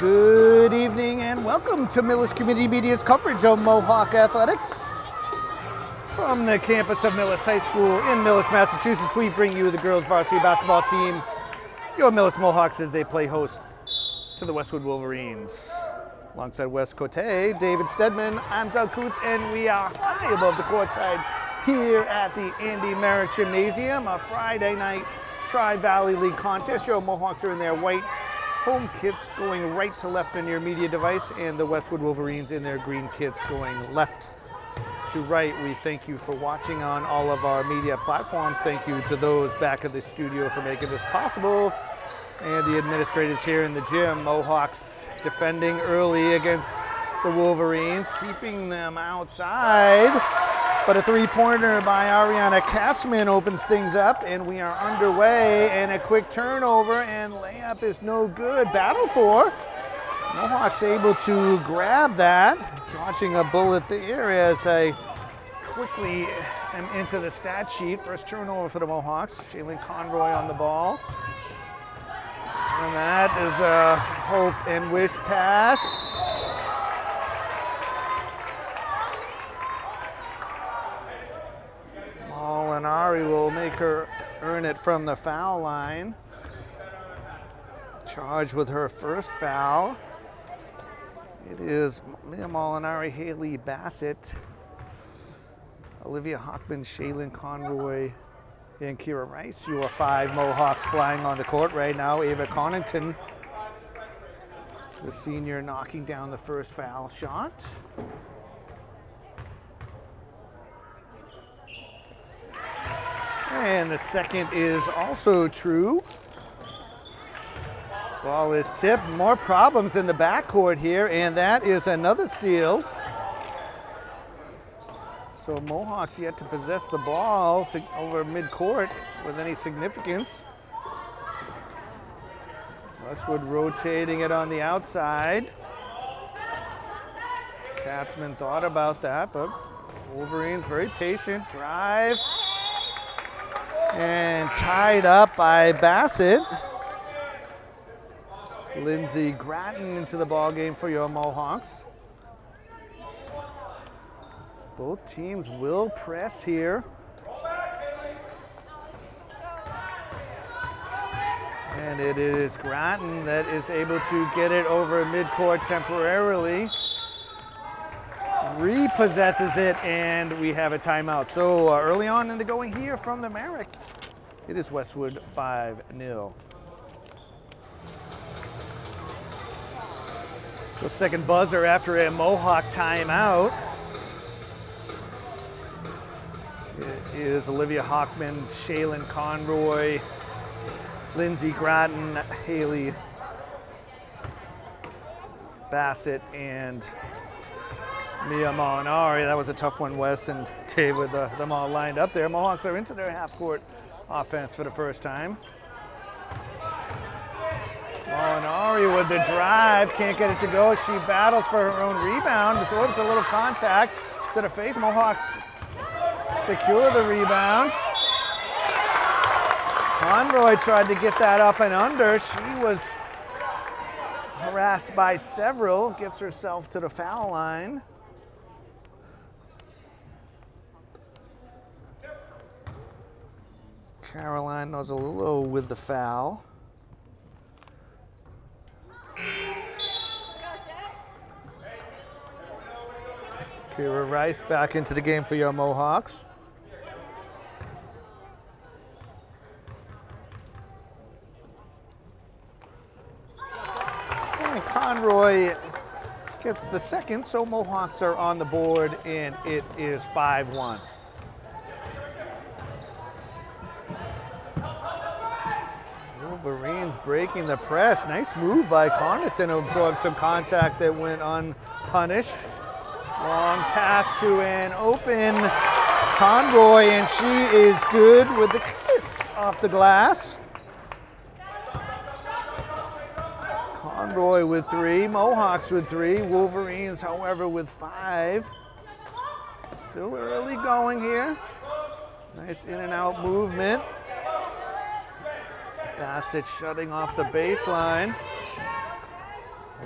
Good evening and welcome to Millis Community Media's coverage of Mohawk Athletics. From the campus of Millis High School in Millis, Massachusetts, we bring you the girls varsity basketball team, your Millis Mohawks, as they play host to the Westwood Wolverines. Alongside Wes Cote, David Stedman, I'm Doug Coots, and we are high above the courtside here at the Andy Merrick Gymnasium, a Friday night Tri-Valley League contest. Your Mohawks are in their white home kits going right to left on your media device, and the Westwood Wolverines in their green kits going left to right. We thank you for watching on all of our media platforms. Thank you to those back at the studio for making this possible, and the administrators here in the gym. Mohawks defending early against the Wolverines, keeping them outside. But a three-pointer by Ariana Katzman opens things up, and we are underway, and a quick turnover, and layup is no good. Battle for. Mohawks able to grab that, dodging a bullet there as I quickly am into the stat sheet. First turnover for the Mohawks. Shaylin Conroy on the ball. And that is a hope and wish pass. Molinari will make her earn it from the foul line. Charged with her first foul. It is Mia Molinari, Haley Bassett, Olivia Hockman, Shaylin Conroy, and Kira Rice. Your five Mohawks flying on the court right now. Ava Connaughton, the senior, knocking down the first foul shot. And the second is also true. Ball is tipped. More problems in the backcourt here, and that is another steal. So Mohawks yet to possess the ball over midcourt with any significance. Westwood rotating it on the outside. Katzman thought about that, but Wolverines very patient. Drive. And tied up by Bassett. Lindsey Gratton into the ball game for your Mohawks. Both teams will press here. And it is Gratton that is able to get it over midcourt temporarily. Repossesses it, and we have a timeout. So early on in the going here from the Merrick, it is Westwood 5-0. So second buzzer after a Mohawk timeout. It is Olivia Hockman, Shaylin Conroy, Lindsey Gratton, Haley Bassett, and Mia Molinari. That was a tough one, Wes and Dave, with them all lined up there. Mohawks are into their half-court offense for the first time. Molinari with the drive, can't get it to go. She battles for her own rebound, absorbs a little contact to the face. Mohawks secure the rebound. Conroy tried to get that up and under. She was harassed by several, gets herself to the foul line. Caroline Nozzolillo with the foul. Kira Rice back into the game for your Mohawks. And Conroy gets the second, so Mohawks are on the board, and it is 5-1. Wolverines breaking the press. Nice move by Connaughton to absorb some contact that went unpunished. Long pass to an open Conroy, and she is good with the kiss off the glass. Conroy with three, Mohawks with three, Wolverines, however, with five. Still early going here. Nice in and out movement. Bassett shutting off the baseline.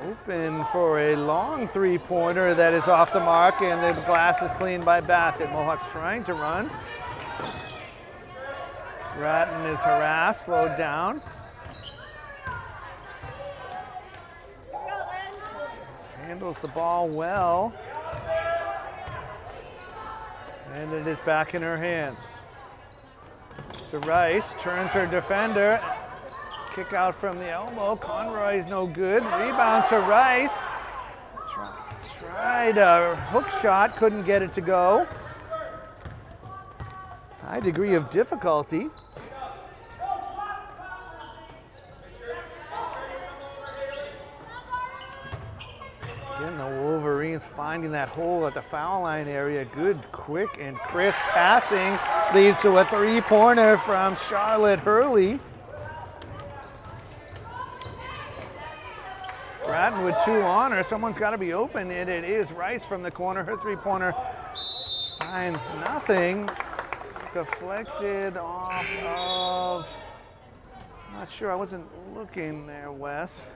Open for a long three-pointer that is off the mark, and the glass is cleaned by Bassett. Mohawks trying to run. Grattan is harassed, slowed down. Handles the ball well. And it is back in her hands. So Rice turns her defender. Kick out from the elbow. Conroy's no good. Rebound to Rice. Tried a hook shot, couldn't get it to go. High degree of difficulty. Again, the Wolverines finding that hole at the foul line area. Good, quick, and crisp passing leads to a three-pointer from Charlotte Hurley. Grattan with two on her. Someone's got to be open, and it is Rice from the corner. Her three-pointer finds nothing. Deflected off of, I'm not sure, I wasn't looking there, Wes.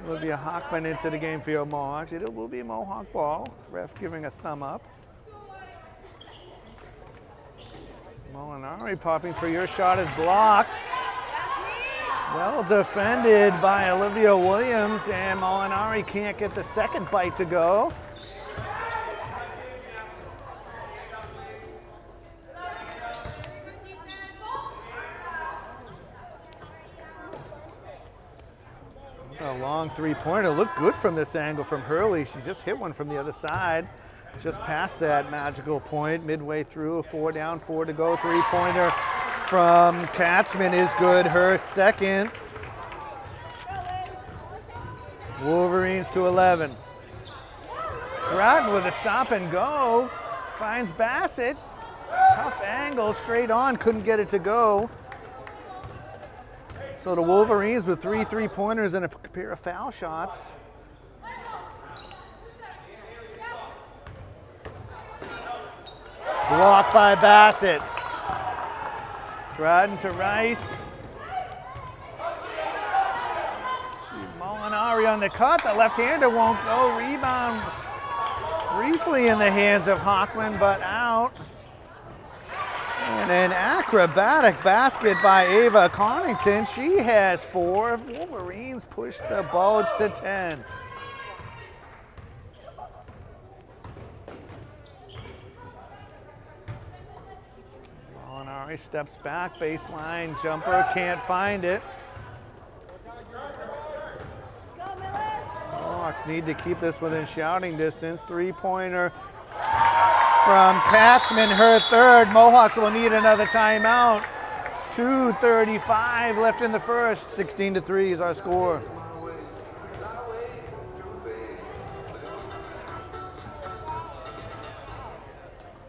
Olivia Hockman into the game for your Mohawks. It will be a Mohawk ball. Ref giving a thumb up. Molinari popping for your shot is blocked. Well defended by Olivia Williams, and Molinari can't get the second bite to go. A long three-pointer. Looked good from this angle from Hurley. She just hit one from the other side. Just past that magical point, midway through, 4 down, 4 to go. Three-pointer from Katzman is good, her second. Wolverines to 11. Grattan with a stop and go. Finds Bassett. Tough angle, straight on, couldn't get it to go. So the Wolverines with 3 three-pointers and a pair of foul shots. Blocked by Bassett. Grattan to Rice. Molinari on the cut. The left-hander won't go. Rebound briefly in the hands of Hockman, but out. And an acrobatic basket by Ava Connington. She has 4. Wolverines push the bulge to 10. Molinari steps back, baseline jumper, can't find it. Mohawks need to keep this within shouting distance. Three-pointer from Katzman, her third. Mohawks will need another timeout. 2:35 left in the first. 16-3 is our score.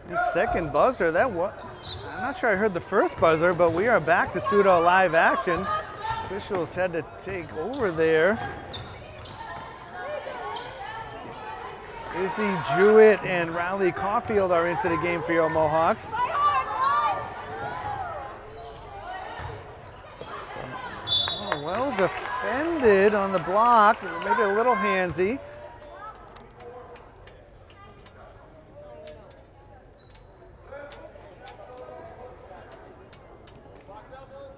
And second buzzer, I'm not sure I heard the first buzzer, but we are back to pseudo live action. Officials had to take over there. Izzy Jewett and Riley Caulfield are into the game for your Mohawks. So, well defended on the block, maybe a little handsy.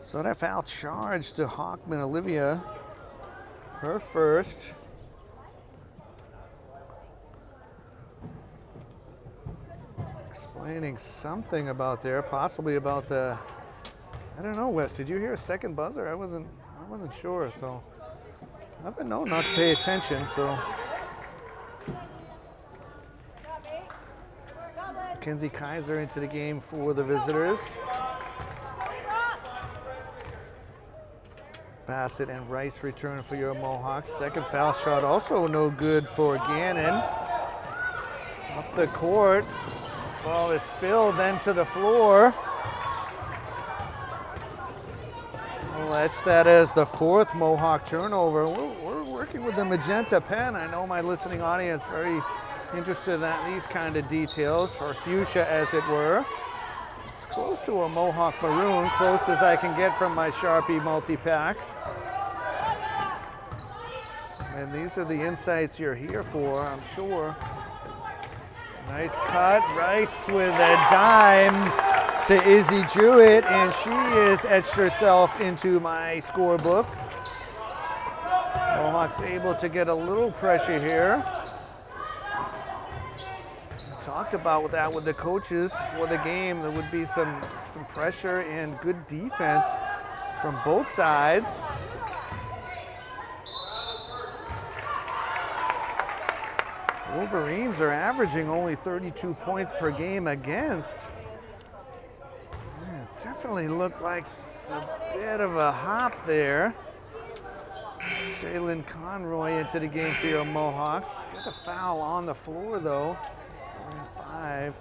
So that foul charge to Hockman Olivia, her first. Explaining something about there, possibly about the, I don't know, Wes, did you hear a second buzzer? I wasn't sure, so I've been known not to pay attention, so. Mackenzie Kaiser into the game for the visitors. Bassett and Rice return for your Mohawks. Second foul shot also no good for Gannon. Up the court. Ball is spilled then to the floor. Well, that is the 4th Mohawk turnover. We're working with the magenta pen. I know my listening audience very interested in these kind of details, or fuchsia as it were. It's close to a Mohawk maroon, close as I can get from my Sharpie multi-pack. And these are the insights you're here for, I'm sure. Nice cut. Rice with a dime to Izzy Jewett, and she has etched herself into my scorebook. Mohawks able to get a little pressure here. We talked about that with the coaches before the game. There would be some pressure and good defense from both sides. Wolverines are averaging only 32 points per game against. Yeah, definitely looked like a bit of a hop there. Shaylin Conroy into the game for your Mohawks. Got the foul on the floor though. 4-5.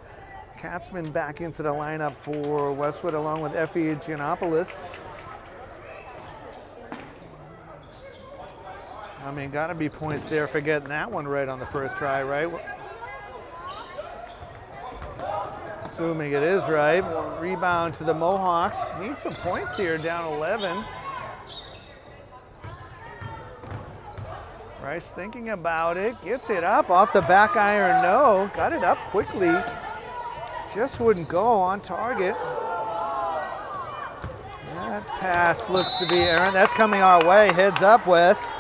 Katzman back into the lineup for Westwood along with Effie Giannopoulos. I mean, gotta be points there for getting that one right on the first try, right? Assuming it is right. Rebound to the Mohawks. Need some points here, down 11. Rice thinking about it, gets it up off the back iron, no. Got it up quickly. Just wouldn't go on target. That pass looks to be errant. That's coming our way. Heads up, Wes.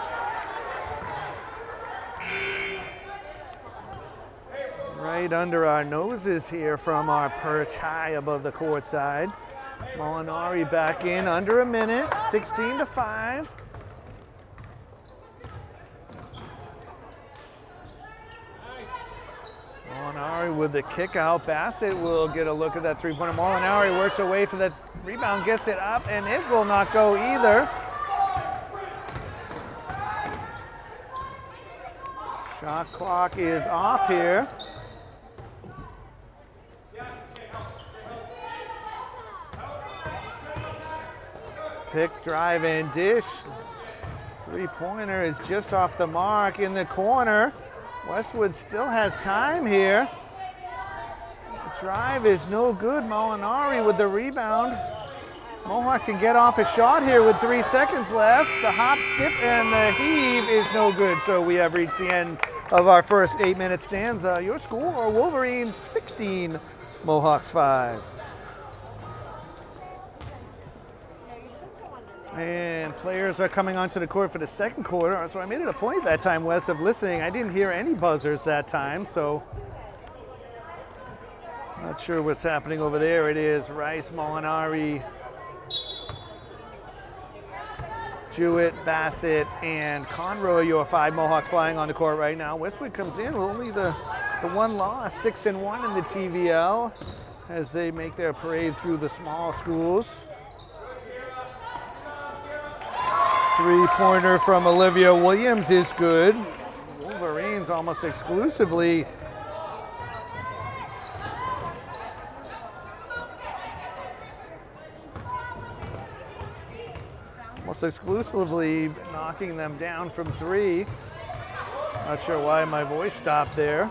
Right under our noses here from our perch high above the court side. Molinari back in under a minute, 16-5. Molinari with the kick out. Bassett will get a look at that three-pointer. Molinari works away for that rebound, gets it up, and it will not go either. Shot clock is off here. Pick, drive, and dish. Three-pointer is just off the mark in the corner. Westwood still has time here. The drive is no good. Molinari with the rebound. Mohawks can get off a shot here with 3 seconds left. The hop, skip, and the heave is no good. So we have reached the end of our first 8-minute stanza. Your score, Wolverines 16, Mohawks 5. And players are coming onto the court for the second quarter. So I made it a point that time, Wes, of listening. I didn't hear any buzzers that time, so not sure what's happening over there. It is Rice, Molinari, Jewett, Bassett, and Conroy, your 5 Mohawks flying on the court right now. Westwood comes in with only the one loss, 6-1 in the TVL as they make their parade through the small schools. Three-pointer from Olivia Williams is good. Wolverines almost exclusively knocking them down from 3. Not sure why my voice stopped there.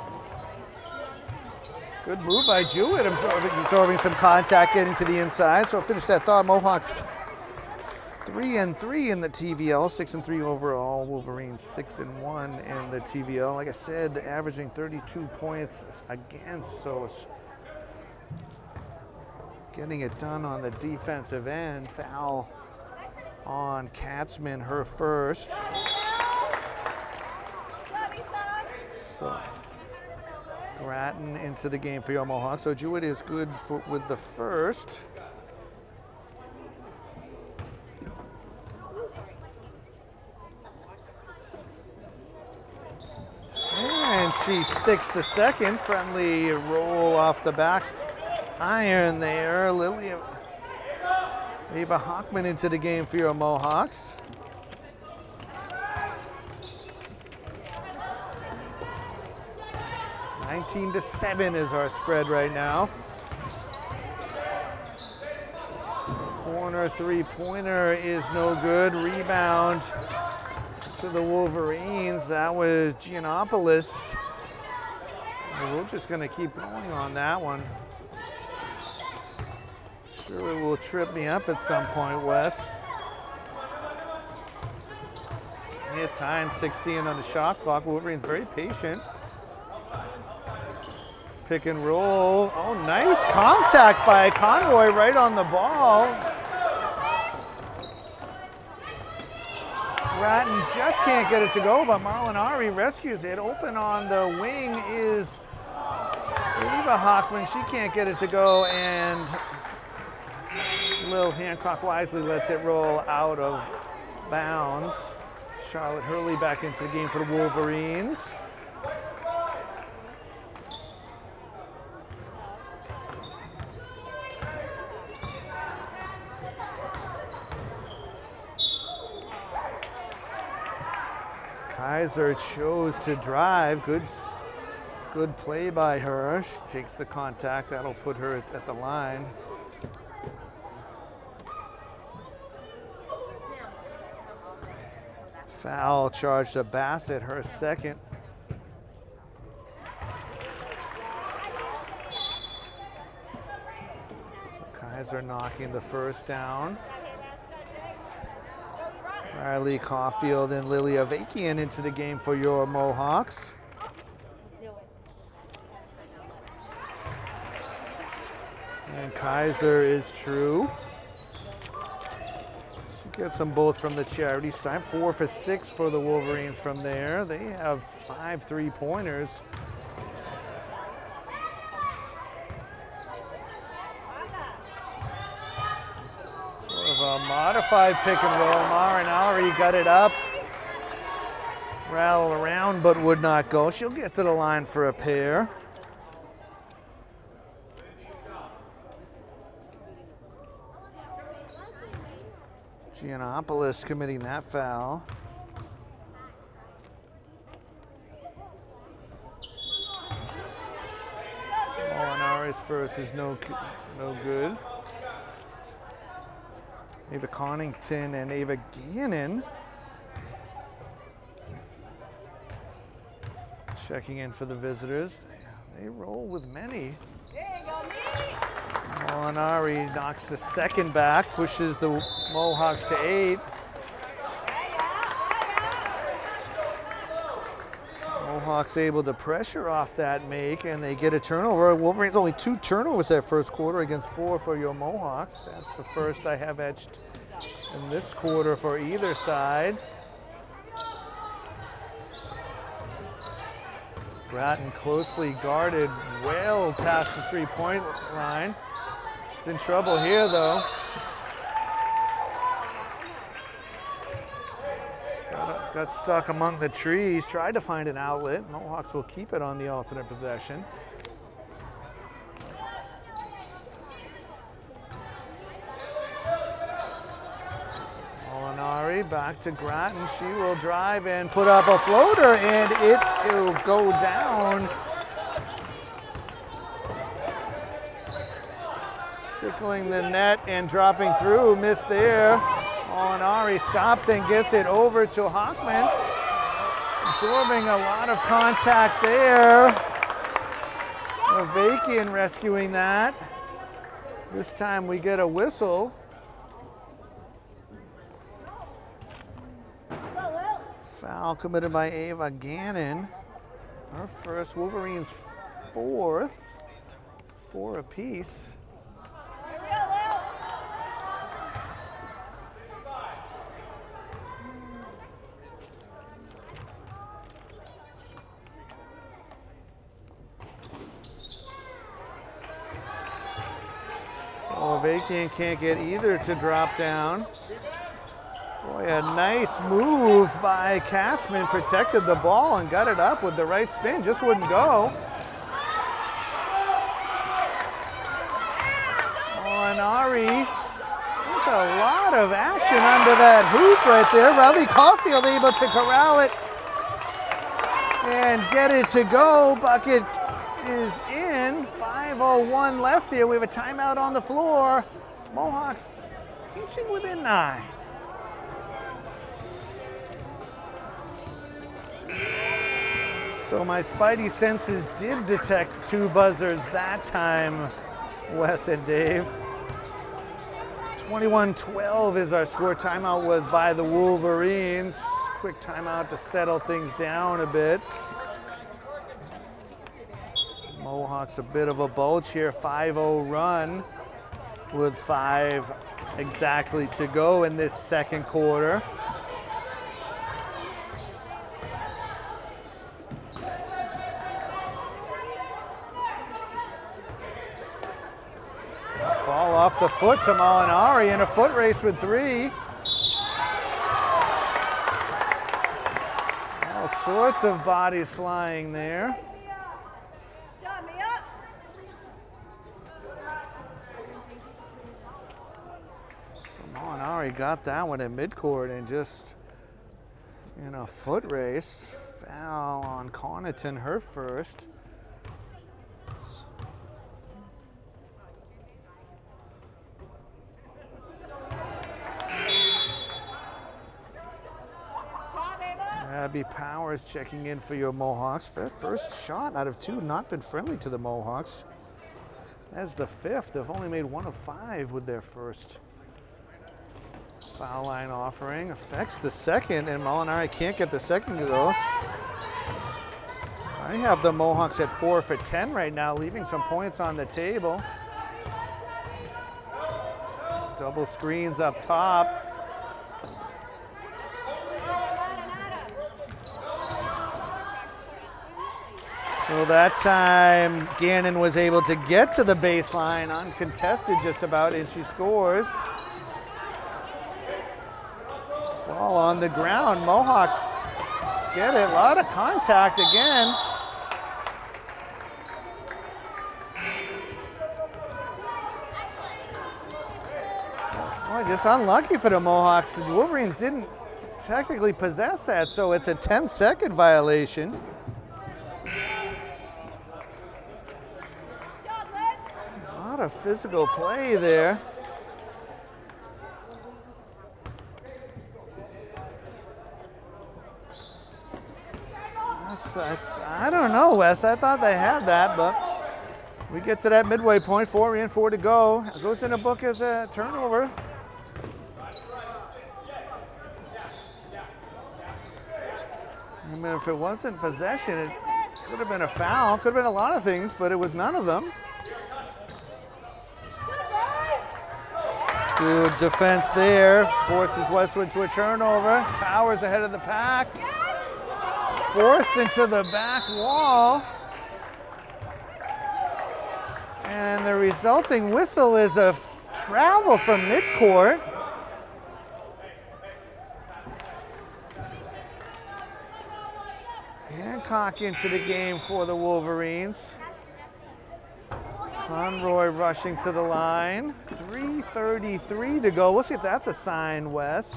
Good move by Jewett, absorbing some contact, getting to the inside. So I'll finish that thought. Mohawks 3-3 in the TVL, 6-3 overall. Wolverines 6-1 in the TVL. Like I said, averaging 32 points against, so it's getting it done on the defensive end. Foul on Katzman, her first. So Grattan into the game for your Mohawks. So Jewett is good with the first. And she sticks the second. Friendly roll off the back iron there. Ava Hockman into the game for your Mohawks. (19-7) is our spread right now. Corner three-pointer is no good. Rebound to the Wolverines. That was Giannopoulos. We're just going to keep going on that one. Sure it will trip me up at some point, Wes. Near time, 16 on the shot clock. Wolverines very patient. Pick and roll. Oh, nice contact by Conroy right on the ball. Grattan just can't get it to go, but Molinari rescues it. Open on the wing is Eva Hockman. She can't get it to go, and Lil Hancock wisely lets it roll out of bounds. Charlotte Hurley back into the game for the Wolverines. Kaiser chose to drive. Good play by her. She takes the contact. That'll put her at the line. Foul charge to Bassett, her second. So Kaiser knocking the first down. Riley Caulfield and Lily Avakian into the game for your Mohawks. And Kaiser is true. She gets them both from the charity stripe. 4 for 6 for the Wolverines from there. They have 5 3-pointers. Sort of a modified pick and roll. Molinari got it up. Rattle around but would not go. She'll get to the line for a pair. Giannopoulos committing that foul. Molinari's first is no good. Ava Connington and Ava Gannon checking in for the visitors. They roll with many. Molinari knocks the second back, pushes the Mohawks to 8. Mohawks able to pressure off that make, and they get a turnover. Wolverines only 2 turnovers that first quarter against 4 for your Mohawks. That's the first I have etched in this quarter for either side. Grattan closely guarded, well past the 3-point line. She's in trouble here, though. Got stuck among the trees, tried to find an outlet. Mohawks will keep it on the alternate possession. Molinari back to Grattan. She will drive and put up a floater, and it will go down. Tickling the net and dropping through, missed there. Molinari stops and gets it over to Hockman. Absorbing a lot of contact there. Avakian rescuing that. This time we get a whistle. Foul committed by Ava Gannon. Her first, Wolverines 4th. 4 apiece. Avakian can't get either to drop down. Boy, a nice move by Katzman. Protected the ball and got it up with the right spin. Just wouldn't go. Molinari. There's a lot of action under that hoop right there. Riley Caulfield able to corral it and get it to go. Bucket is in. 5:01 left here. We have a timeout on the floor. Mohawks inching within 9. So my spidey senses did detect 2 buzzers that time, Wes and Dave. 21-12 is our score. Timeout was by the Wolverines. quick timeout to settle things down a bit. Mohawks a bit of a bulge here, 5-0 run with 5 exactly to go in this second quarter. Ball off the foot to Molinari in a foot race with 3. All sorts of bodies flying there. So Molinari got that one at midcourt and just in a foot race. Foul on Connaughton, her first. Abby Powers checking in for your Mohawks. First shot out of 2, not been friendly to the Mohawks. That's the 5th. They've only made 1 of 5 with their first foul line offering. Affects the second, and Molinari can't get the second of those. I have the Mohawks at 4 for 10 right now, leaving some points on the table. Double screens up top. So that time, Gannon was able to get to the baseline, uncontested just about, and she scores. Ball on the ground. Mohawks get it. A lot of contact again. Boy, just unlucky for the Mohawks. The Wolverines didn't technically possess that, so it's a 10-second violation. A lot of physical play there. I don't know, Wes. I thought they had that, but we get to that midway point, 4 in, 4 to go. It goes in the book as a turnover. I mean, if it wasn't possession, it could have been a foul. Could have been a lot of things, but it was none of them. Good defense there. Forces Westwood to a turnover. Powers ahead of the pack. Forced into the back wall. And the resulting whistle is a travel from midcourt. Hancock into the game for the Wolverines. Conroy rushing to the line. 3:33 to go. We'll see if that's a sign, Wes.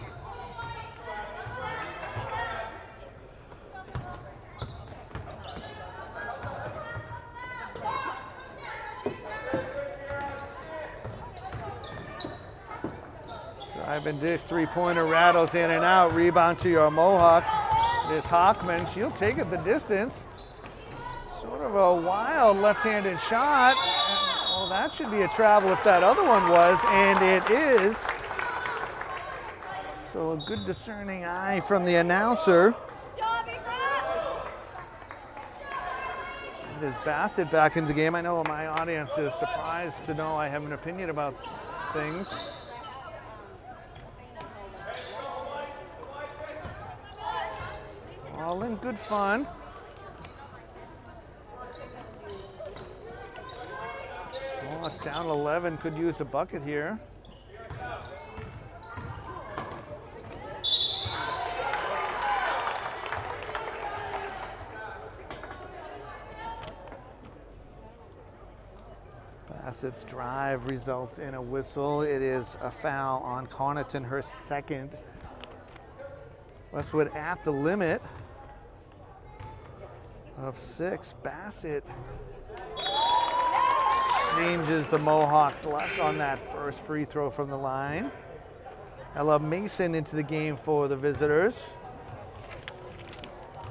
Drive and dish, 3-pointer rattles in and out. Rebound to your Mohawks. This Hockman, she'll take it the distance. Sort of a wild left-handed shot. Well, that should be a travel if that other one was, and it is. So a good discerning eye from the announcer. It is Bassett back into the game. I know my audience is surprised to know I have an opinion about things. All in good fun. Oh, it's down 11, could use a bucket here. Bassett's drive results in a whistle. It is a foul on Connaughton, her second. Westwood at the limit of 6. Bassett changes the Mohawks' luck on that first free throw from the line. Ella Mason into the game for the visitors.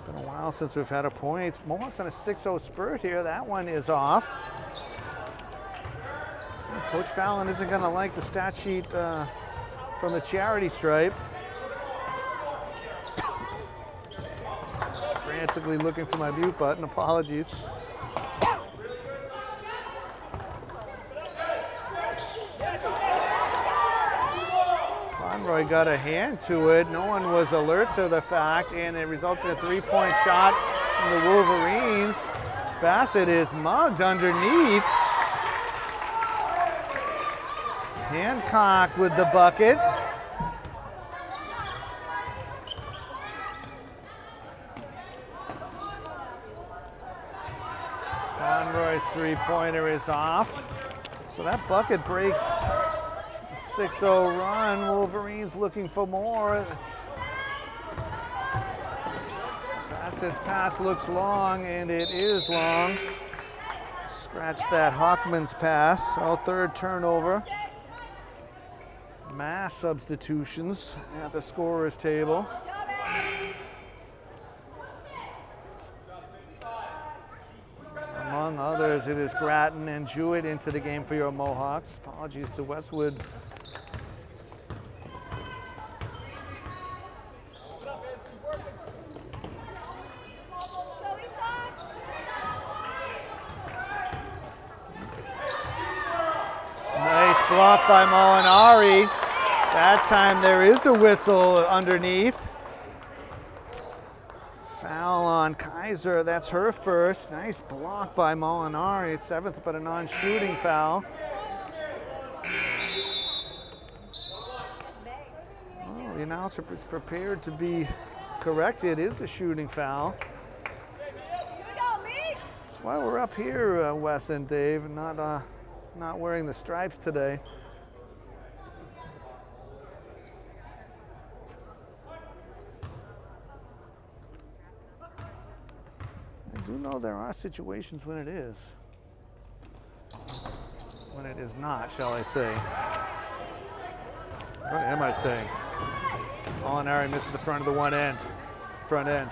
Been a while since we've had a point. Mohawks on a 6-0 spurt here. That one is off. Coach Fallon isn't going to like the stat sheet from the charity stripe. frantically looking for my mute button. Apologies. Conroy got a hand to it. No one was alert to the fact, and it results in a three-point shot from the Wolverines. Bassett is mugged underneath. Hancock with the bucket. Conroy's three-pointer is off. So that bucket breaks a 6-0 run. Wolverines looking for more. Bassett's pass looks long, and it is long. Scratch that Hockman's pass. Oh, third turnover. Mass substitutions at the scorer's table. Among others, it is Grattan and Jewett into the game for your Mohawks. Apologies to Westwood. Nice block by Molinari. That time there is a whistle underneath. Foul on Kaiser, that's her first. Nice block by Molinari, seventh but a non-shooting foul. Well, the announcer is prepared to be corrected. It is a shooting foul. That's why we're up here, Wes and Dave, not wearing the stripes today. I do know there are situations when it is. When it is not, shall I say. What am I saying? Molinari misses the front of the front end.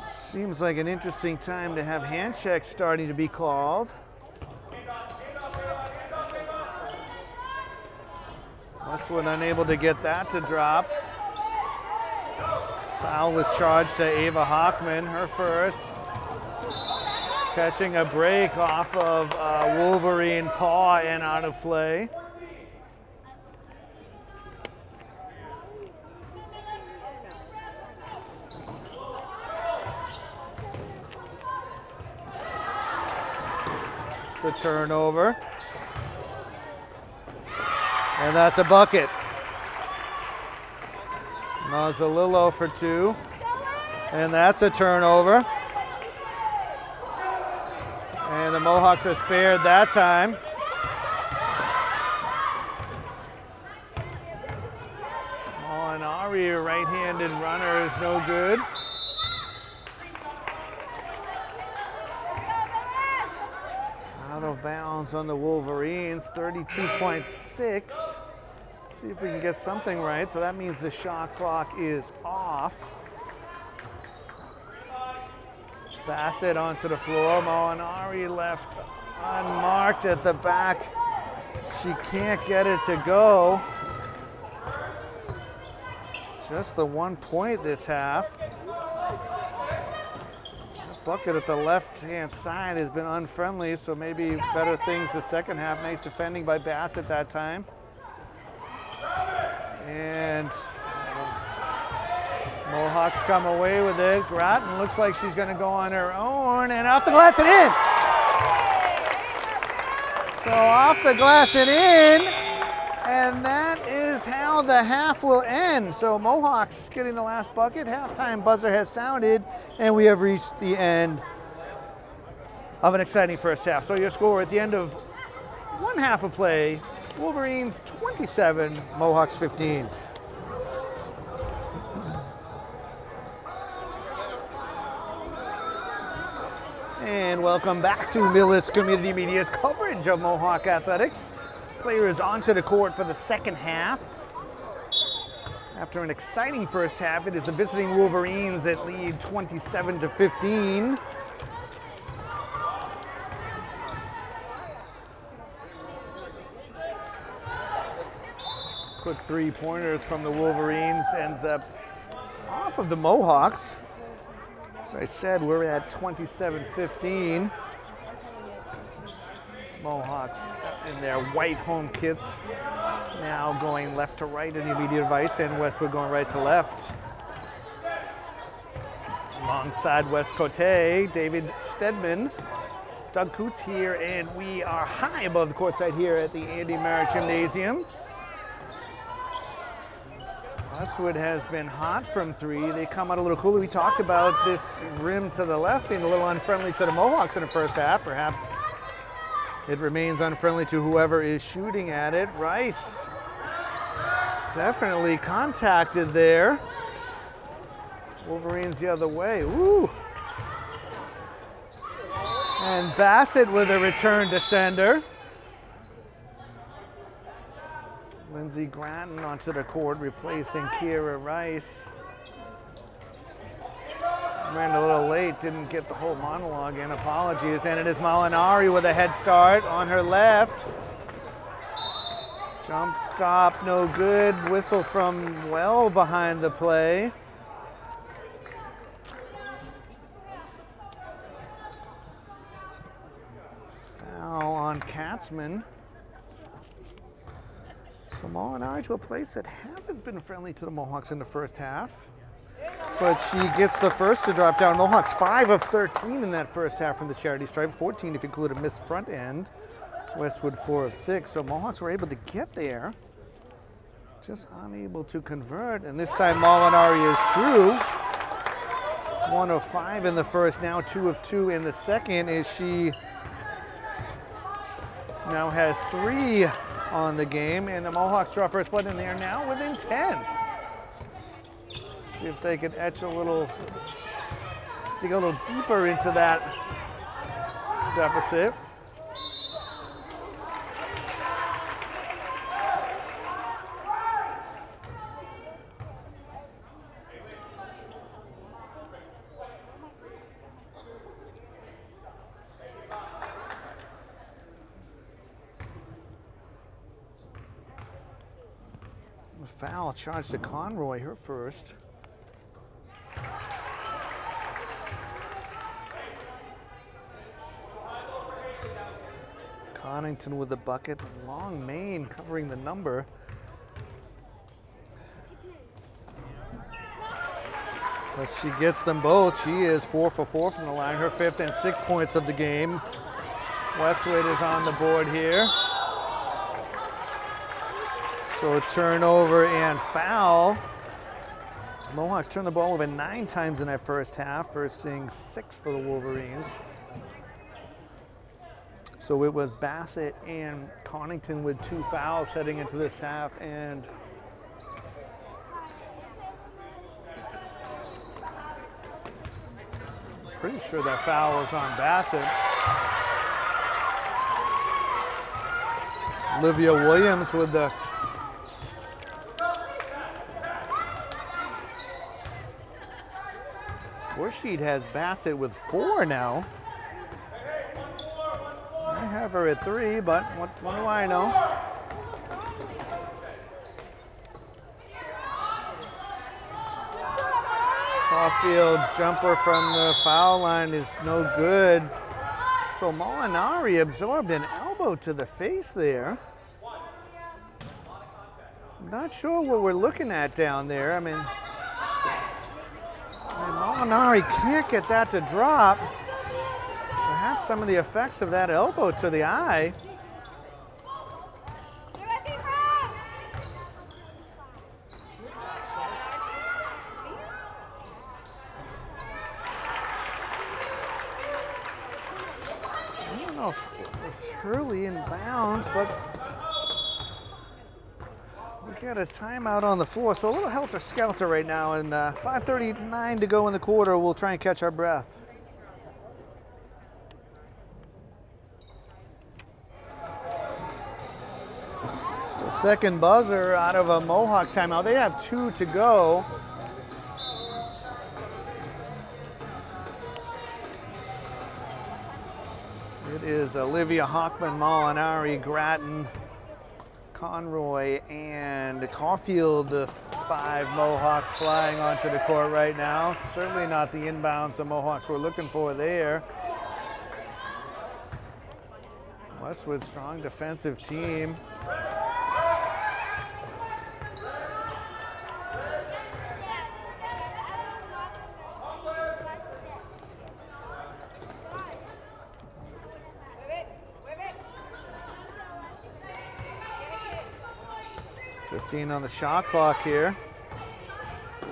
Seems like an interesting time to have hand checks starting to be called. Westwood unable to get that to drop. Foul was charged to Ava Hockman, her first. Catching a break off of Wolverine paw and out of play. It's a turnover. And that's a bucket. Mazzalillo for two. And that's a turnover. And the Mohawks are spared that time. Molinari, right-handed runner, is no good. Out of bounds on the Wolverines, 32.6. See if we can get something right. So that means the shot clock is off. Bassett onto the floor. Molinari left unmarked at the back. She can't get it to go. Just the 1 point this half. Bucket at the left-hand side has been unfriendly, so maybe better things the second half. Nice defending by Bassett that time. And Mohawks come away with it. Grattan looks like she's going to go on her own, and off the glass and in. So off the glass and in, and that is how the half will end. So Mohawks getting the last bucket. Halftime buzzer has sounded, and we have reached the end of an exciting first half. So your score at the end of one half of play, Wolverines 27, Mohawks 15. And welcome back to Millis Community Media's coverage of Mohawk athletics. Players onto the court for the second half. After an exciting first half, it is the visiting Wolverines that lead 27-15. Quick three-pointers from the Wolverines ends up off of the Mohawks. As I said, we're at 27-15. Mohawks in their white home kits, now going left to right in the immediate device, and Westwood going right to left. Alongside West Cote, David Stedman, Doug Coots here, and we are high above the courtside here at the Andy Merritt Gymnasium. Westwood has been hot from three. They come out a little cooler. We talked about this rim to the left being a little unfriendly to the Mohawks in the first half. Perhaps it remains unfriendly to whoever is shooting at it. Rice definitely contacted there. Wolverines the other way. Ooh. And Bassett with a return to sender. Lindsey Gratton onto the court, replacing Kira Rice. Ran a little late, didn't get the whole monologue in, apologies. And it is Molinari with a head start on her left. Jump stop, no good. Whistle from well behind the play. Foul on Katzman. So Molinari to a place that hasn't been friendly to the Mohawks in the first half. But she gets the first to drop down. Mohawks 5 of 13 in that first half from the charity stripe, 14 if you include a missed front end. Westwood 4 of 6. So Mohawks were able to get there, just unable to convert. And this time Molinari is true. 1 of 5 in the first, now 2 of 2 in the second, as she now has 3 on the game, and the Mohawks draw first blood in there now within 10. See if they could etch a little, dig a little deeper into that deficit. Foul charged to Conroy, her first. Connington with the bucket, long main covering the number. But she gets them both. She is 4 for 4 from the line, her 5th and 6 points of the game. Westwood is on the board here. So turnover and foul. Mohawks turned the ball over 9 times in that first half, versus 6 for the Wolverines. So it was Bassett and Connington with 2 fouls heading into this half, and I'm pretty sure that foul was on Bassett. Olivia Williams with the score sheet has Bassett with 4 now. I have her at 3, but what do I know? Caulfield's jumper from the foul line is no good. So Molinari absorbed an elbow to the face there. Not sure what we're looking at down there. I mean, Molinari can't get that to drop. Perhaps some of the effects of that elbow to the eye. I don't know if it was Hurley in bounds, but we got a timeout on the floor, so a little helter-skelter right now, and 5:39 to go in the quarter. We'll try and catch our breath. So second buzzer out of a Mohawk timeout. They have 2 to go. It is Olivia Hockman, Molinari, Grattan, Conroy, and Caulfield, the 5 Mohawks flying onto the court right now. Certainly not the inbounds the Mohawks were looking for there. Westwood, strong defensive team. .15 on the shot clock here.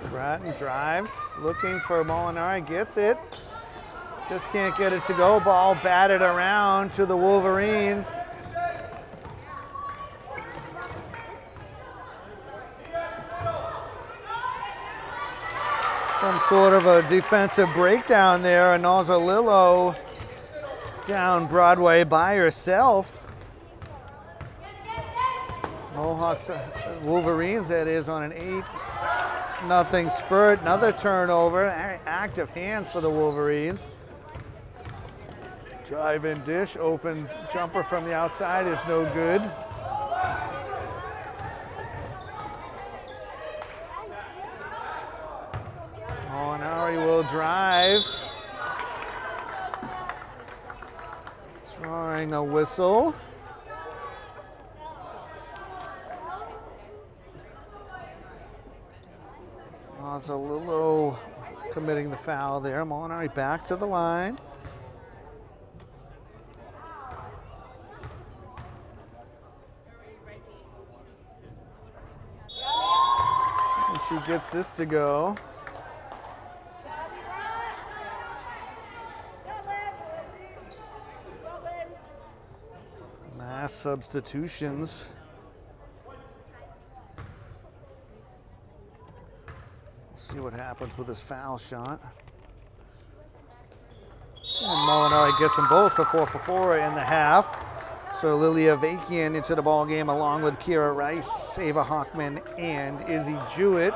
Grattan drives, looking for Molinari, gets it. Just can't get it to go. Ball batted around to the Wolverines. Some sort of a defensive breakdown there. Anozalillo down Broadway by herself. Mohawks, Wolverines, that is, on an 8-0 spurt. Another turnover. Active hands for the Wolverines. Drive in dish, open jumper from the outside is no good. Molinari will drive. Drawing a whistle. Mazzalillo committing the foul there. Molinari back to the line. And she gets this to go. Mass substitutions. See what happens with his foul shot. And Molinari gets them both, so 4 for 4 in the half. So Lilia Vakian into the ball game along with Kira Rice, Ava Hockman, and Izzy Jewett.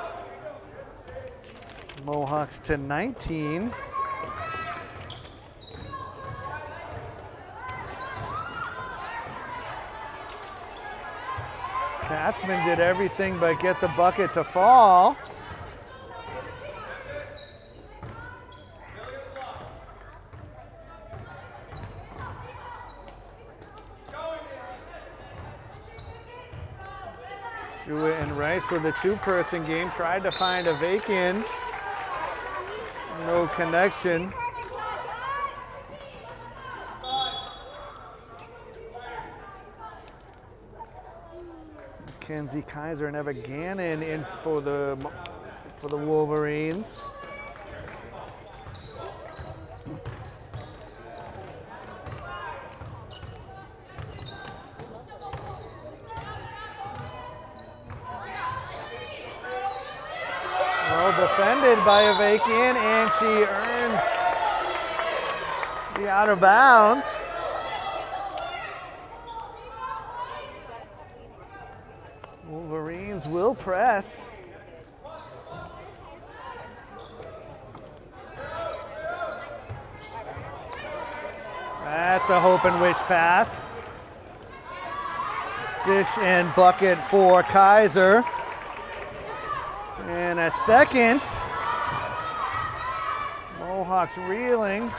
Mohawks to 19. Katzman did everything but get the bucket to fall. Jewett and Rice with a 2-person game. Tried to find a Vakian. No connection. Mackenzie Kaiser and Eva Gannon in for the Wolverines. Well defended by Avakian, and she earns the out of bounds. Wolverines will press. That's a hope and wish pass. Dish and bucket for Kaiser. And a second. Mohawks reeling.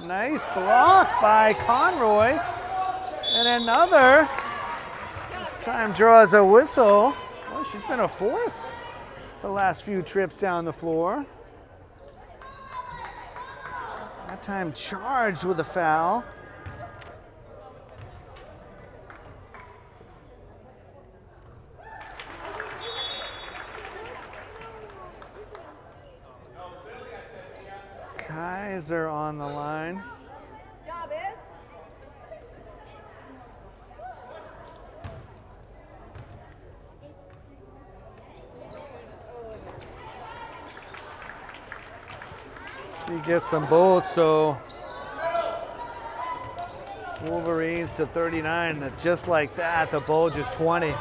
Nice block by Conroy. And another. This time draws a whistle. Well, she's been a force the last few trips down the floor. That time charged with a foul. Kaiser on the line. Job is. She gets them both, so Wolverines to 39, just like that, the Bulge is 20.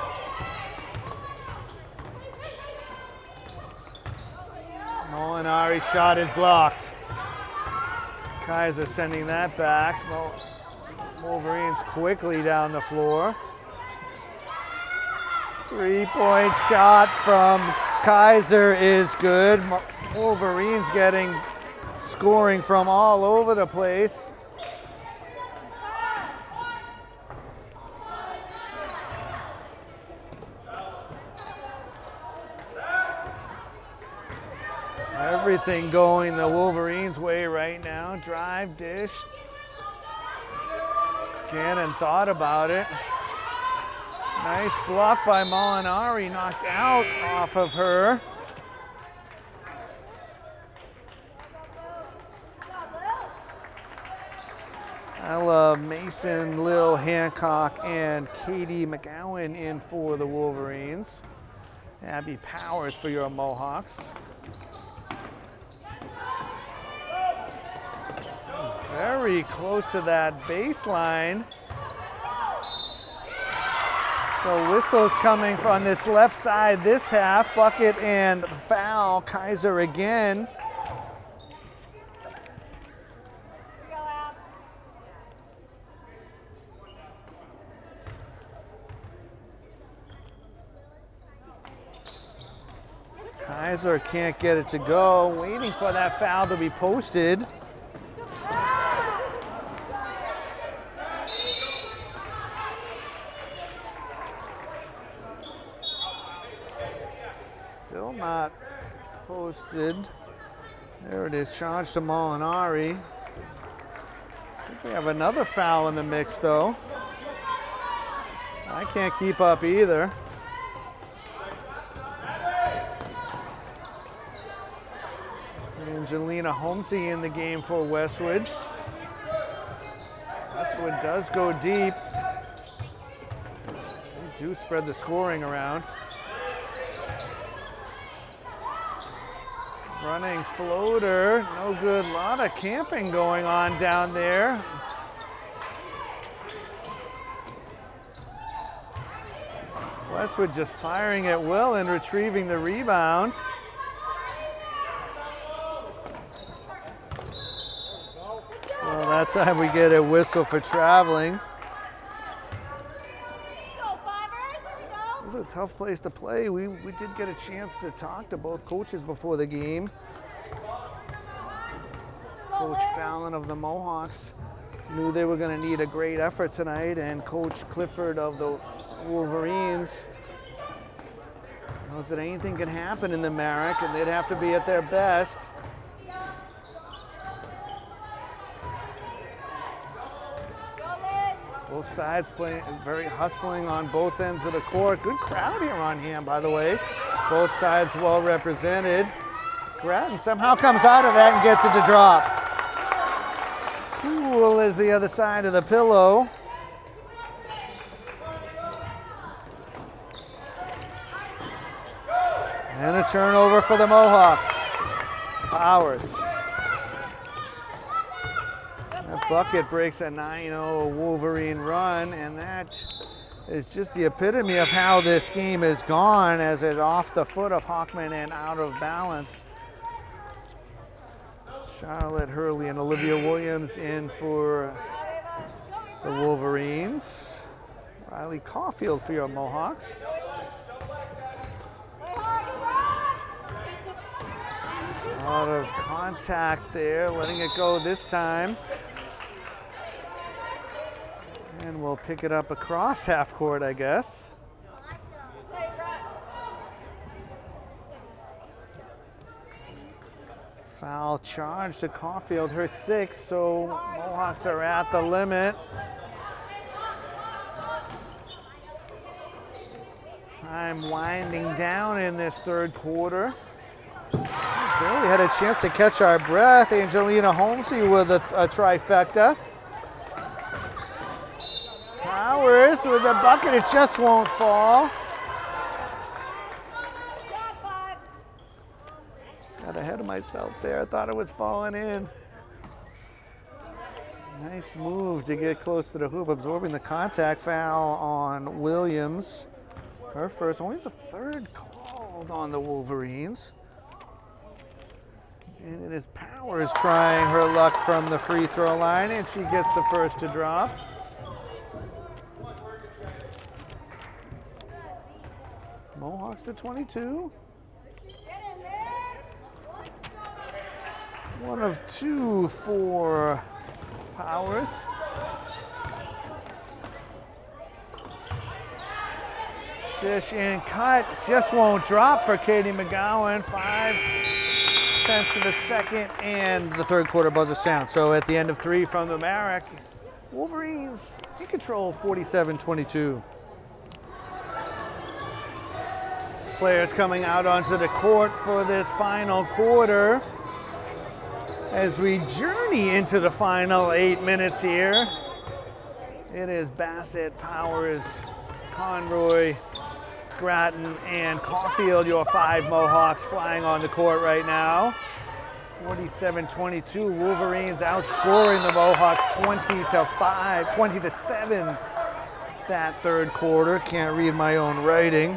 Molinari's shot is blocked. Kaiser sending that back. Wolverines quickly down the floor. 3-point shot from Kaiser is good. Wolverines scoring from all over the place. Everything going the Wolverines' way right now. Drive, dish. Gannon thought about it. Nice block by Molinari, knocked out off of her. Ella, Mason, Lil, Hancock, and Katie McGowan in for the Wolverines. Abby Powers for your Mohawks. Very close to that baseline. So whistles coming from this left side this half. Bucket and foul. Kaiser again. Kaiser can't get it to go. Waiting for that foul to be posted. Still not posted. There it is, charged to Molinari. I think we have another foul in the mix though. I can't keep up either. Angelina Holmesy in the game for Westwood. Westwood does go deep. They do spread the scoring around. Running floater, no good. A lot of camping going on down there. Westwood just firing at will and retrieving the rebound. So that time we get a whistle for traveling. This is a tough place to play. We did get a chance to talk to both coaches before the game. Coach Fallon of the Mohawks knew they were going to need a great effort tonight, and Coach Clifford of the Wolverines knows that anything can happen in the Merrick, and they'd have to be at their best. Both sides playing very hustling on both ends of the court. Good crowd here on hand, by the way. Both sides well represented. Grattan somehow comes out of that and gets it to drop. Cool is the other side of the pillow. And a turnover for the Mohawks. Powers. That bucket breaks a 9-0 Wolverine run, and that is just the epitome of how this game has gone, as it off the foot of Hockman and out of balance. Charlotte Hurley and Olivia Williams in for the Wolverines. Riley Caulfield for your Mohawks. A lot of contact there, letting it go this time. And we'll pick it up across half court, I guess. Foul charge to Caulfield, her 6th, so Mohawks are at the limit. Time winding down in this third quarter. Barely had a chance to catch our breath. Angelina Holmesy with a trifecta. Powers with a bucket, it just won't fall. Got ahead of myself there, I thought it was falling in. Nice move to get close to the hoop, absorbing the contact. Foul on Williams. Her first, only the third called on the Wolverines. And it is Powers trying her luck from the free throw line, and she gets the first to drop. Mohawks to 22. One of two for Powers. Dish and cut, just won't drop for Katie McGowan. 5/10 of a second, and the third quarter buzzer sound. So at the end of three from the Marek, Wolverines in control, 47-22. Players coming out onto the court for this final quarter as we journey into the final 8 minutes here. It is Bassett, Powers, Conroy, Grattan, and Caulfield, your five Mohawks flying on the court right now. 47-22, Wolverines outscoring the Mohawks 20-7 that third quarter. Can't read my own writing.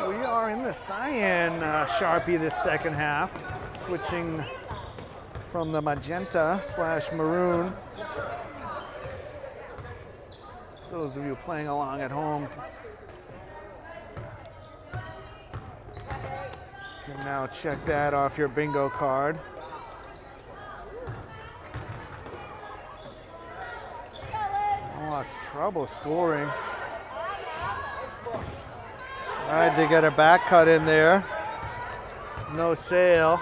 We are in the cyan Sharpie this second half, switching from the magenta/maroon. Those of you playing along at home can now check that off your bingo card. Mohawks trouble scoring. Tried to get a back cut in there. No sale.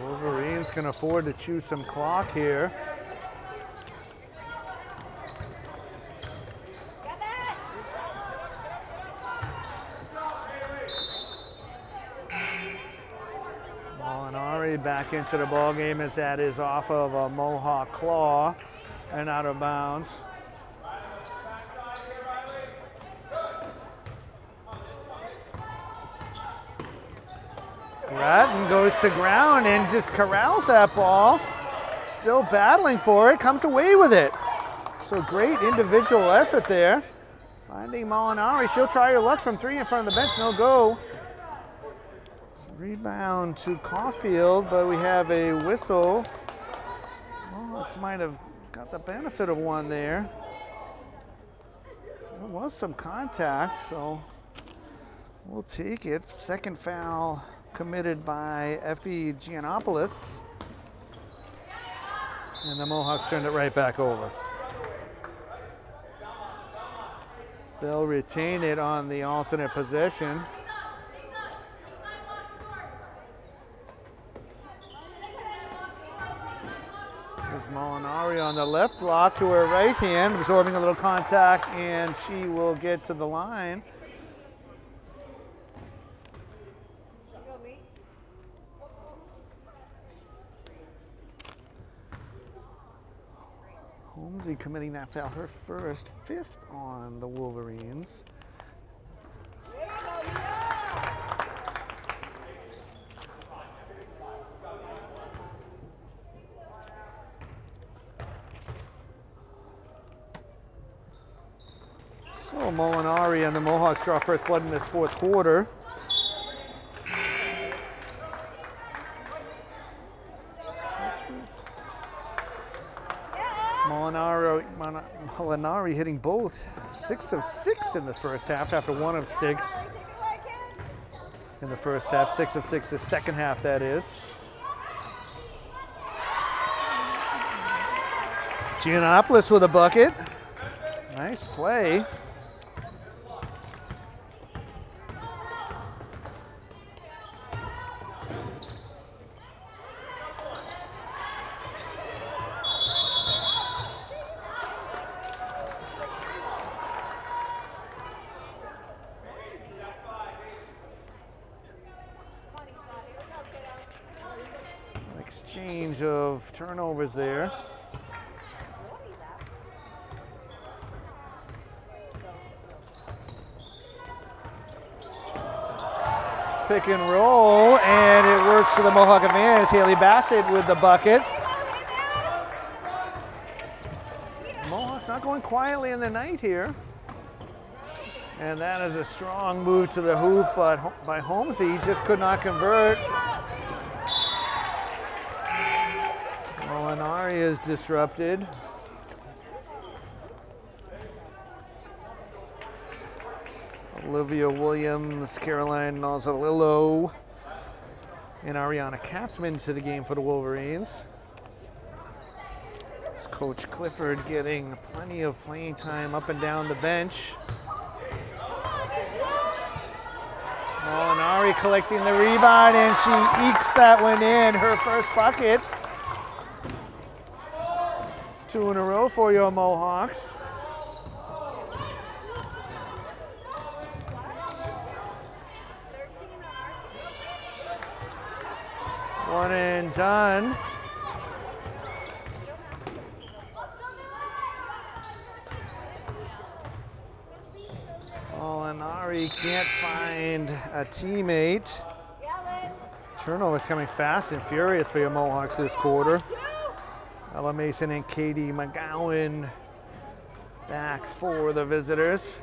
Wolverines can afford to chew some clock here. Molinari back into the ball game as that is off of a Mohawk claw and out of bounds. Grattan goes to ground and just corrals that ball. Still battling for it, comes away with it. So great individual effort there. Finding Molinari, she'll try her luck from three in front of the bench, no go. Rebound to Caulfield, but we have a whistle. Mohawks might have got the benefit of one there. There was some contact, so we'll take it. Second foul committed by Effie Giannopoulos. And the Mohawks turned it right back over. They'll retain it on the alternate possession. There's Molinari on the left block to her right hand, absorbing a little contact, and she will get to the line. Holmesy committing that foul, her first, fifth on the Wolverines. So Molinari and the Mohawks draw first blood in this fourth quarter. Molinari hitting both. 6 of 6 in the first half after 1 of 6 in the first half. 6 of 6 the second half, that is. Giannopoulos with a bucket. Nice play. Exchange of turnovers there. Pick and roll, and it works for the Mohawk advantage. Haley Bassett with the bucket. Mohawks not going quietly in the night here. And that is a strong move to the hoop by Holmesy. He just could not convert. Molinari is disrupted. Olivia Williams, Caroline Nozzolillo, and Ariana Katzman to the game for the Wolverines. It's Coach Clifford getting plenty of playing time up and down the bench. Molinari collecting the rebound, and she ekes that one in, her first bucket. It's 2 in a row for your Mohawks. One and done. Molinari can't find a teammate. Turnovers coming fast and furious for your Mohawks this quarter. Ella Mason and Katie McGowan back for the visitors.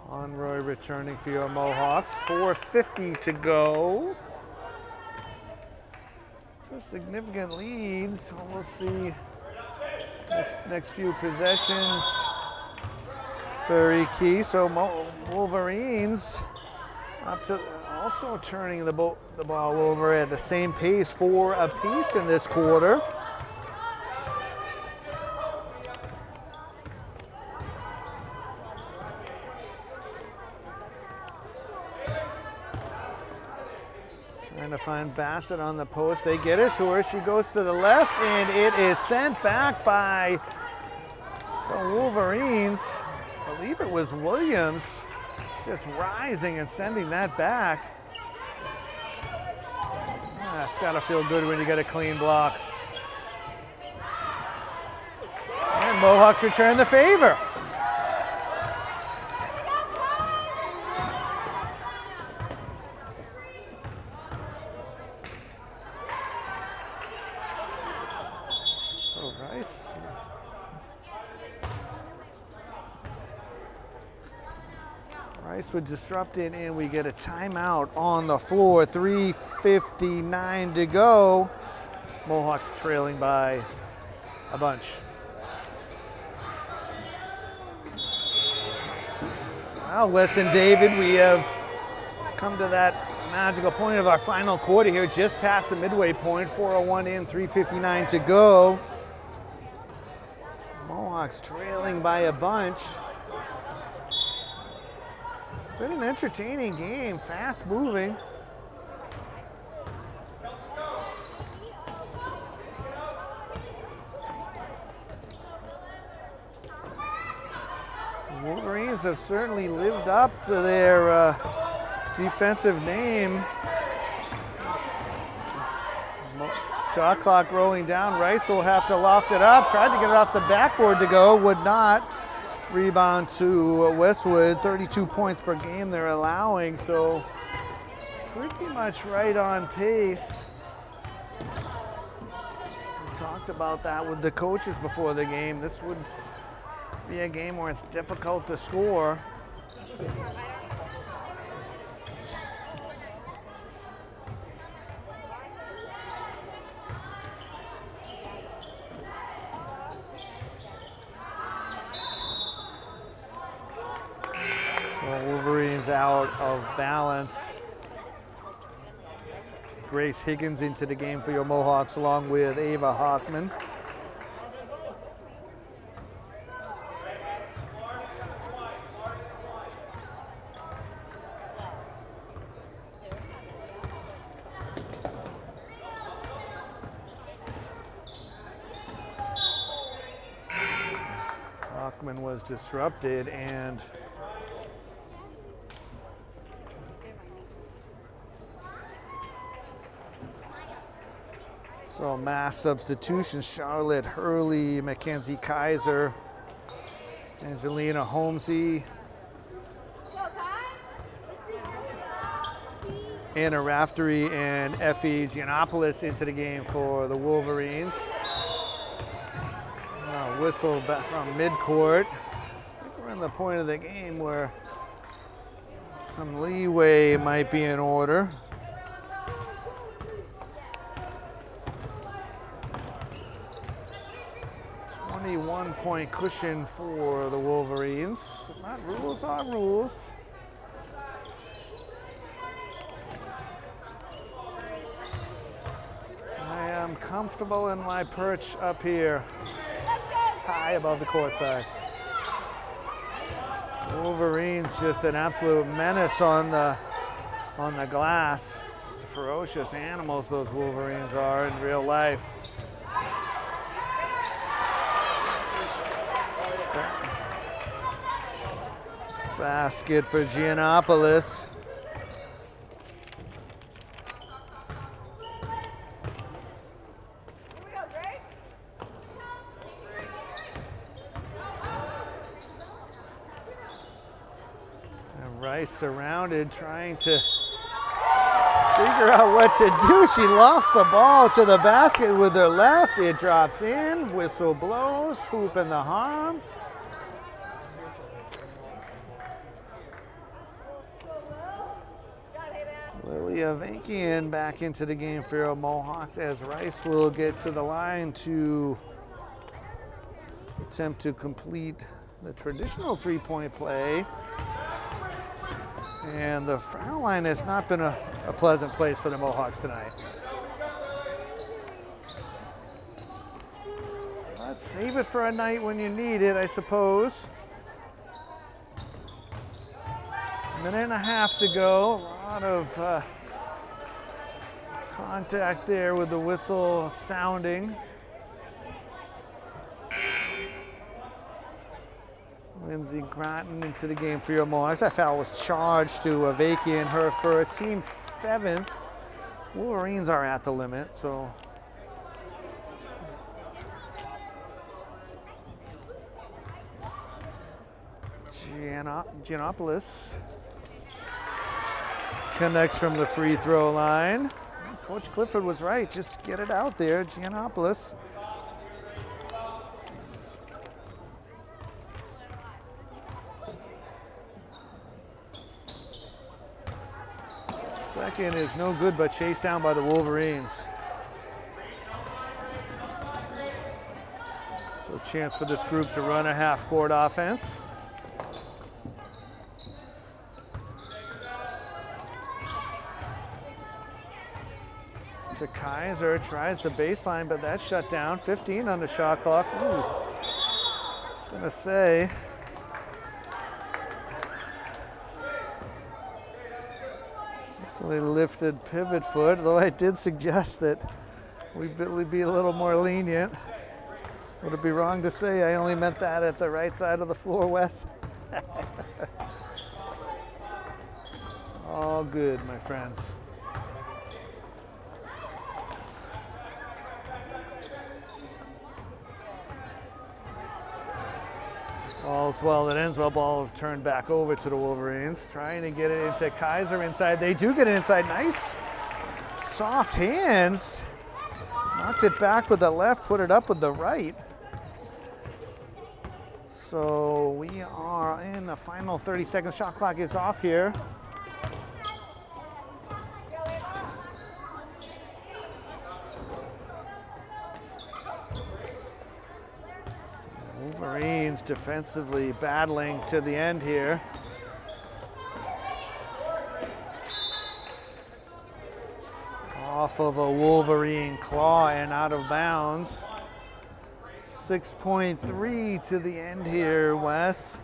Conroy returning for your Mohawks. 4:50 to go. It's a significant lead, so we'll see next few possessions. Very key. So Wolverines up to also turning the ball over at the same pace, 4 apiece in this quarter. Trying to find Bassett on the post. They get it to her. She goes to the left, and it is sent back by the Wolverines. I believe it was Williams just rising and sending that back. It's got to feel good when you get a clean block. And Mohawks return the favor. Rice would disrupt it, and we get a timeout on the floor. 3:59 to go. Mohawks trailing by a bunch. Well, Wes and David, we have come to that magical point of our final quarter here, just past the midway point. 4:01 in, 3:59 to go. Mohawks trailing by a bunch. It's been an entertaining game, fast moving. Wolverines have certainly lived up to their defensive name. Shot clock rolling down. Rice will have to loft it up. Tried to get it off the backboard to go, would not. Rebound to Westwood. 32 points per game they're allowing, so pretty much right on pace. We talked about that with the coaches before the game. This would be a game where it's difficult to score. Wolverines out of balance. Grace Higgins into the game for your Mohawks along with Ava Hockman. Hockman was disrupted, and so mass substitution. Charlotte Hurley, Mackenzie Kaiser, Angelina Holmesy, Anna Raftery, and Effie Giannopoulos into the game for the Wolverines. Whistle back from midcourt. I think we're in the point of the game where some leeway might be in order. One-point cushion for the Wolverines. Not rules are rules. I am comfortable in my perch up here, high above the court side. Wolverines just an absolute menace on the glass. Just ferocious animals those Wolverines are in real life. Basket for Giannopoulos. And Rice surrounded, trying to figure out what to do. She lost the ball to the basket with her left. It drops in, whistle blows, hoop in the harm. Lilia Vankian back into the game for your Mohawks, as Rice will get to the line to attempt to complete the traditional three-point play. And the foul line has not been a pleasant place for the Mohawks tonight. Let's save it for a night when you need it, I suppose. A minute and a half to go. A lot of contact there with the whistle sounding. Lindsay Gratton into the game for your Mohawks. That foul was charged to Avakian, her first, team 7th. Wolverines are at the limit, so. Giannopoulos connects from the free throw line. Coach Clifford was right, just get it out there, Giannopoulos. Second is no good, but chased down by the Wolverines. So chance for this group to run a half-court offense. To Kaiser, tries the baseline, but that's shut down. 15 on the shot clock. Ooh, I was gonna say. Definitely lifted pivot foot, though I did suggest that we be a little more lenient. Would it be wrong to say I only meant that at the right side of the floor, Wes? All good, my friends. All's well that ends well. Ball turned back over to the Wolverines. Trying to get it into Kaiser inside. They do get it inside. Nice soft hands. Knocked it back with the left, put it up with the right. So we are in the final 30 seconds. Shot clock is off here. Wolverines defensively battling to the end here. Off of a Wolverine claw and out of bounds. 6.3 to the end here, Wes.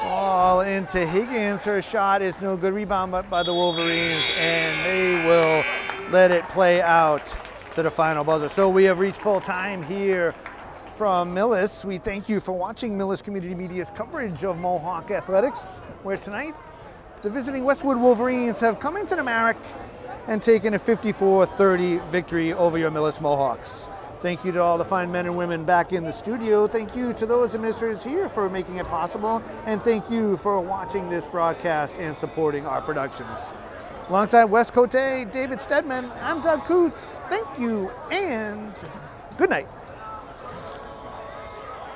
Ball into Higgins. Her shot is no good. Rebound by the Wolverines, and they will let it play out. to the final buzzer. So we have reached full time here from Millis. We thank you for watching Millis Community Media's coverage of Mohawk athletics, where tonight the visiting Westwood Wolverines have come into the Marek and taken a 54-30 victory over your Millis Mohawks. Thank you to all the fine men and women back in the studio. Thank you to those administrators here for making it possible. And thank you for watching this broadcast and supporting our productions. Alongside West Cote, David Stedman, I'm Doug Coots. Thank you and good night.